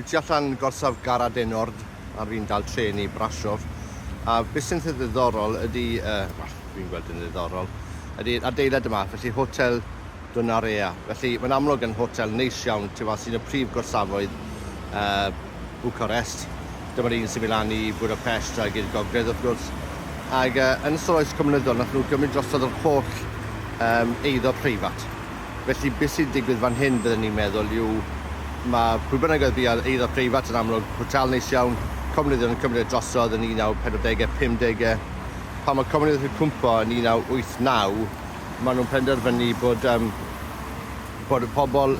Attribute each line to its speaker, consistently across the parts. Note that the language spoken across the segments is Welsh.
Speaker 1: Dwi tu allan gorsaf Gara de Nord ar fi'n dal trên i Brasiof. A beth sy'n ddiddorol ydy, dwi'n gweld yn ddiddorol, ydy adeilad yma, felly hotel Dunărea. Felly mae'n amlwg yn hotel neis iawn, sy'n y prif gorsafoedd Bwcarést. Dyma'r un sy'n mynd lan i Bwcarést a gyda'r gogledd wrth gwrs. Ac yn ystod oes Comiwnyddol, nath nhw gymryd drosodd yr holl eiddo preifat. Felly beth sy'n digwydd fan hyn byddwn ni'n meddwl yw mae pwy bynnag oedd fi ar eiddo preifat yn amlwg, hotel neis iawn, Comiwnyddol yn cymryd drosodd yn 1940, 50. Pan mae Comiwnyddol yn cwmpo yn 1989, maen nhw'n penderfynu bod pobl,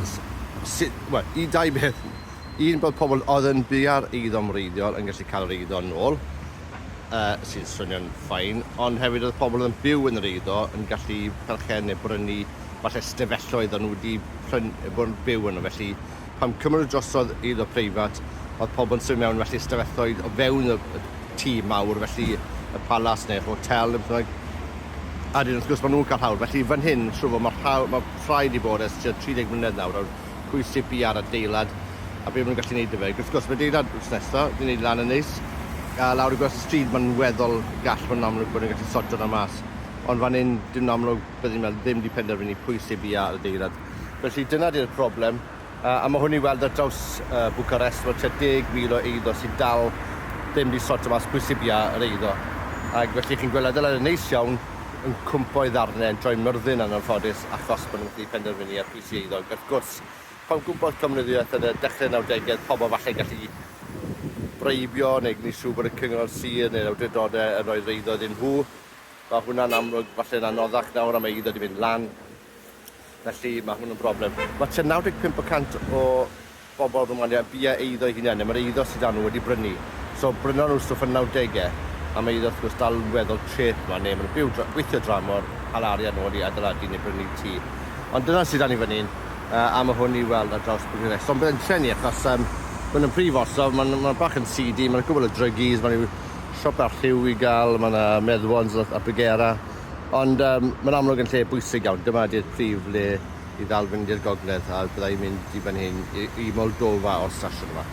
Speaker 1: i dau beth. Un bod pobl oedd yn byw ar eiddo mreiddiol yn gallu cael yr eiddo yn ôl, sy'n swnio'n ffain, ond hefyd oedd pobl yn byw yn yr eiddo yn gallu perchen neu brynu falle stafelloedd o'n nhw wedi bod yn byw yn nhw. Felly, pan cymryd drosodd eiddo preifat, oedd pobl yn symud mewn felly stafelloedd o fewn y tŷ mawr, felly y palas neu'r hotel, a dyn wrth gwrs maen nhw'n cael hawl. Felly fan hyn, siŵr fod mae rhaid i bod ers 30 mlynedd nawr, pwy sy'n byw ar adeilad, a beth maen nhw'n gallu gwneud y fe. Wrth gwrs, mae adeilad wrth nesaf, dwi'n gwneud lan yn neis, a lawr y Gwesty stryd maen weddol gall maen amlwg bod yn gallu sortio na mas. Ond fan hyn, dwi'n amlwg byddwn i'n ddim wedi penderfynu pwy sy'n byw ar adeilad. Felly dyna di'r problem. A mae hwn i weld ar draws Bwcarést, mae 10,000 o eiddo sy'n dal ddim wedi sortio mas pwy sy'n byw ar eiddo. Ac felly chi'n gweld adeilad yn neis iawn yn cwmpo i ddarnau, yn droi'n myrddin anffodus achos bod nhw'n wedi penderfynu ar pwy sy'n eiddo. Wrth gwrs, pan gwmpodd comiwnyddiaeth yn y dechrau 90au, pobl falle gallu breibio neu gwneud siŵr bod y cyngor sir neu'r awdurdodau yn rhoi'r eiddo iddyn nhw. Mae hwnna'n amlwg falle'n anoddach nawr am eiddo wedi mynd lan. Felly mae hwnna'n broblem. Mae 95% o bobl Rwmania bia eiddo i hunain, mae'r eiddo sydd â nhw wedi brynu. So bryno nhw stwff yn 90au, a mae eiddo wrth gwrs dal yn weddol treth yma, neu maen nhw'n gweithio dramor, hal arian nhw i adeiladu neu brynu tŷ. Ond dyna sydd â ni fan hyn, a mae hwn i weld ar draws București. Ond byddai'n trenu achos maen nhw'n prif orsaf, maen bach yn seedy, maen gwbl o druggies, maen nhw'n siop ar lliw i gael, maen nhw meddwons a Bwcarést. Ond mae'n amlwg yn lle bwysig iawn. Dyma ydy'r prif le i ddal fynd i'r gogledd, a byddai'n mynd i fan hyn i Moldova o'r sesiwn yma.